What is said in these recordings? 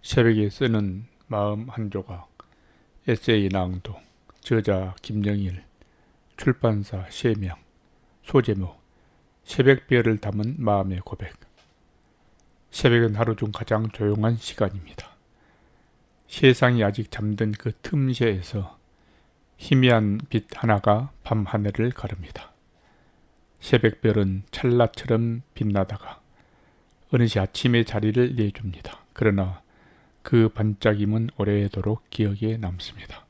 새벽에 쓰는 마음 한 조각. 에세이 낭독. 저자 김영일. 출판사 셰명. 소제목 새벽별을 담은 마음의 고백. 새벽은 하루 중 가장 조용한 시간입니다. 세상이 아직 잠든 그 틈새에서 희미한 빛 하나가 밤 하늘을 가릅니다. 새벽별은 찰나처럼 빛나다가 어느새 아침의 자리를 내줍니다. 그러나 그 반짝임은 오래도록 기억에 남습니다.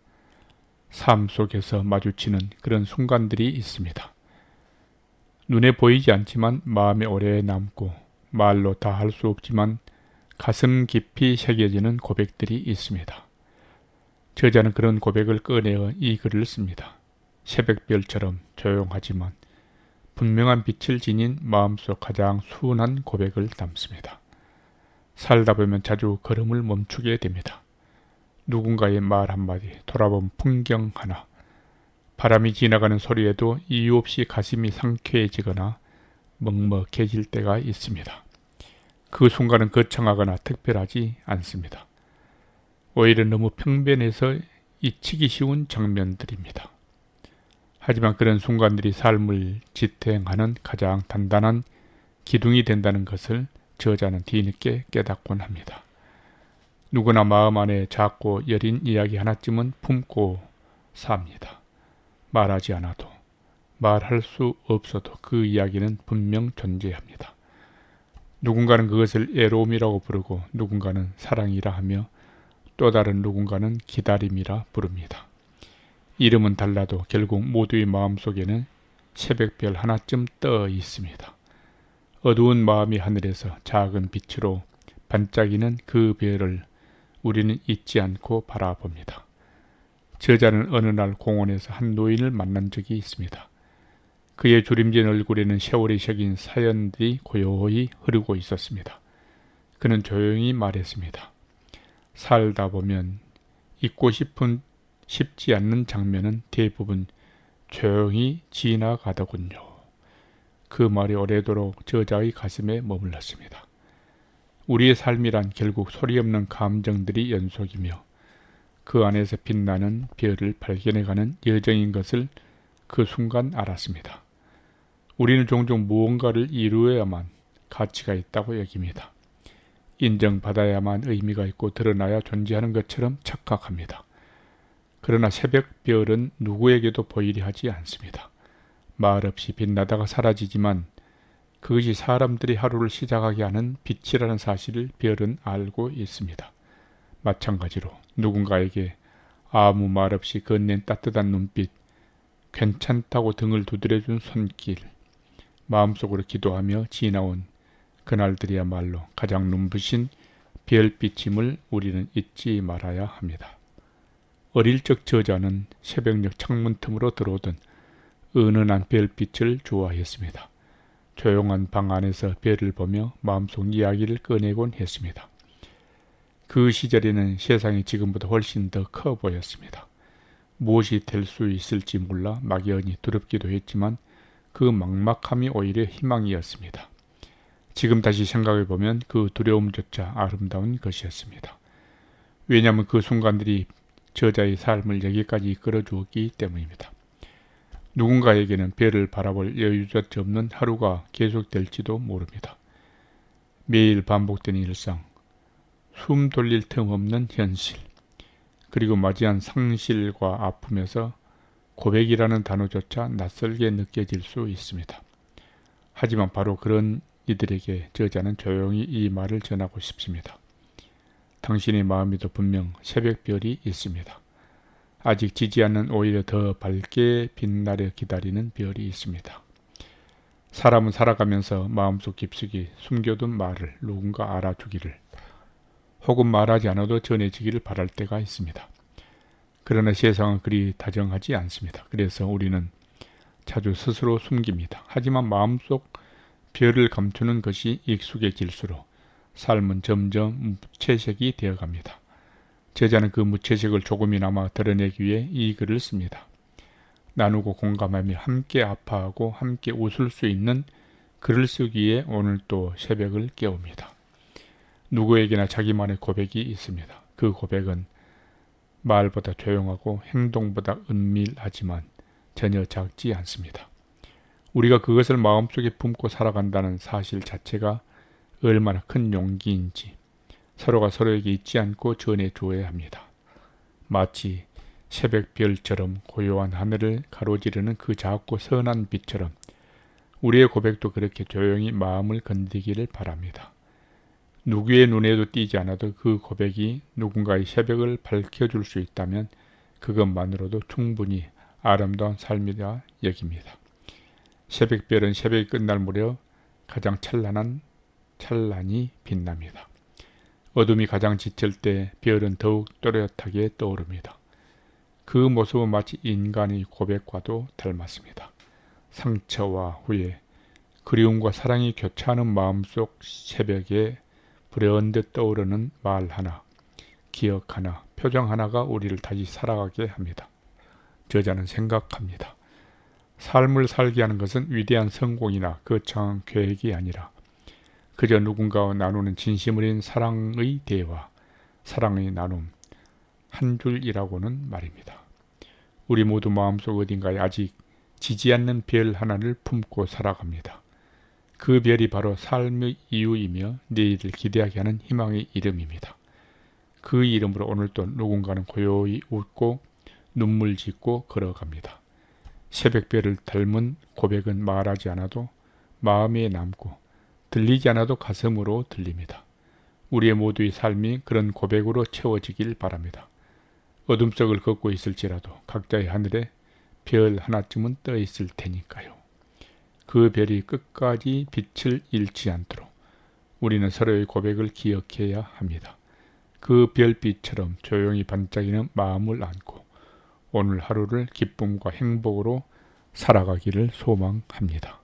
삶 속에서 마주치는 그런 순간들이 있습니다. 눈에 보이지 않지만 마음에 오래 남고 말로 다 할 수 없지만 가슴 깊이 새겨지는 고백들이 있습니다. 저자는 그런 고백을 꺼내어 이 글을 씁니다. 새벽별처럼 조용하지만 분명한 빛을 지닌 마음속 가장 순한 고백을 담습니다. 살다 보면 자주 걸음을 멈추게 됩니다. 누군가의 말 한마디, 돌아본 풍경 하나, 바람이 지나가는 소리에도 이유 없이 가슴이 상쾌해지거나 먹먹해질 때가 있습니다. 그 순간은 거창하거나 특별하지 않습니다. 오히려 너무 평변해서 잊히기 쉬운 장면들입니다. 하지만 그런 순간들이 삶을 지탱하는 가장 단단한 기둥이 된다는 것을 저자는 뒤늦게 깨닫곤 합니다. 누구나 마음 안에 작고 여린 이야기 하나쯤은 품고 삽니다. 말하지 않아도, 말할 수 없어도 그 이야기는 분명 존재합니다. 누군가는 그것을 애로움이라고 부르고 누군가는 사랑이라 하며 또 다른 누군가는 기다림이라 부릅니다. 이름은 달라도 결국 모두의 마음속에는 새벽별 하나쯤 떠 있습니다. 어두운 마음이 하늘에서 작은 빛으로 반짝이는 그 별을 우리는 잊지 않고 바라봅니다. 저자는 어느 날 공원에서 한 노인을 만난 적이 있습니다. 그의 주림진 얼굴에는 세월이 새긴 사연들이 고요히 흐르고 있었습니다. 그는 조용히 말했습니다. 살다 보면 잊고 싶지 않는 장면은 대부분 조용히 지나가더군요. 그 말이 오래도록 저자의 가슴에 머물렀습니다. 우리의 삶이란 결국 소리 없는 감정들이 연속이며 그 안에서 빛나는 별을 발견해가는 여정인 것을 그 순간 알았습니다. 우리는 종종 무언가를 이루어야만 가치가 있다고 여깁니다. 인정받아야만 의미가 있고 드러나야 존재하는 것처럼 착각합니다. 그러나 새벽별은 누구에게도 보이려 하지 않습니다. 말없이 빛나다가 사라지지만 그것이 사람들이 하루를 시작하게 하는 빛이라는 사실을 별은 알고 있습니다. 마찬가지로 누군가에게 아무 말 없이 건넨 따뜻한 눈빛, 괜찮다고 등을 두드려준 손길, 마음속으로 기도하며 지나온 그날들이야말로 가장 눈부신 별빛임을 우리는 잊지 말아야 합니다. 어릴 적 저자는 새벽녘 창문 틈으로 들어오던 은은한 별빛을 좋아했습니다. 조용한 방 안에서 별을 보며 마음속 이야기를 꺼내곤 했습니다. 그 시절에는 세상이 지금보다 훨씬 더 커 보였습니다. 무엇이 될 수 있을지 몰라 막연히 두렵기도 했지만 그 막막함이 오히려 희망이었습니다. 지금 다시 생각해보면 그 두려움조차 아름다운 것이었습니다. 왜냐하면 그 순간들이 저자의 삶을 여기까지 이끌어 주었기 때문입니다. 누군가에게는 별을 바라볼 여유조차 없는 하루가 계속될지도 모릅니다. 매일 반복되는 일상, 숨 돌릴 틈 없는 현실, 그리고 맞이한 상실과 아픔에서 고백이라는 단어조차 낯설게 느껴질 수 있습니다. 하지만 바로 그런 이들에게 저자는 조용히 이 말을 전하고 싶습니다. 당신의 마음에도 분명 새벽별이 있습니다. 아직 지지 않는 오히려 더 밝게 빛나려 기다리는 별이 있습니다. 사람은 살아가면서 마음속 깊숙이 숨겨둔 말을 누군가 알아주기를 혹은 말하지 않아도 전해지기를 바랄 때가 있습니다. 그러나 세상은 그리 다정하지 않습니다. 그래서 우리는 자주 스스로 숨깁니다. 하지만 마음속 별을 감추는 것이 익숙해질수록 삶은 점점 무채색이 되어갑니다. 저자는 그 무채색을 조금이나마 드러내기 위해 이 글을 씁니다. 나누고 공감하며 함께 아파하고 함께 웃을 수 있는 글을 쓰기에 오늘 또 새벽을 깨웁니다. 누구에게나 자기만의 고백이 있습니다. 그 고백은 말보다 조용하고 행동보다 은밀하지만 전혀 작지 않습니다. 우리가 그것을 마음속에 품고 살아간다는 사실 자체가 얼마나 큰 용기인지 서로가 서로에게 잊지 않고 전해주어야 합니다. 마치 새벽별처럼 고요한 하늘을 가로지르는 그 작고 선한 빛처럼 우리의 고백도 그렇게 조용히 마음을 건드리기를 바랍니다. 누구의 눈에도 띄지 않아도 그 고백이 누군가의 새벽을 밝혀줄 수 있다면 그것만으로도 충분히 아름다운 삶이라 여깁니다. 새벽별은 새벽이 끝날 무렵 가장 찬란히 빛납니다. 어둠이 가장 짙을 때 별은 더욱 또렷하게 떠오릅니다. 그 모습은 마치 인간의 고백과도 닮았습니다. 상처와 후회, 그리움과 사랑이 교차하는 마음속 새벽에 불현듯 떠오르는 말 하나, 기억 하나, 표정 하나가 우리를 다시 살아가게 합니다. 저자는 생각합니다. 삶을 살게 하는 것은 위대한 성공이나 거창한 계획이 아니라 그저 누군가와 나누는 진심 어린 사랑의 대화, 사랑의 나눔, 한 줄이라고는 말입니다. 우리 모두 마음속 어딘가에 아직 지지 않는 별 하나를 품고 살아갑니다. 그 별이 바로 삶의 이유이며 내일을 기대하게 하는 희망의 이름입니다. 그 이름으로 오늘도 누군가는 고요히 웃고 눈물 짓고 걸어갑니다. 새벽별을 닮은 고백은 말하지 않아도 마음에 남고 들리지 않아도 가슴으로 들립니다. 우리의 모두의 삶이 그런 고백으로 채워지길 바랍니다. 어둠 속을 걷고 있을지라도 각자의 하늘에 별 하나쯤은 떠 있을 테니까요. 그 별이 끝까지 빛을 잃지 않도록 우리는 서로의 고백을 기억해야 합니다. 그 별빛처럼 조용히 반짝이는 마음을 안고 오늘 하루를 기쁨과 행복으로 살아가기를 소망합니다.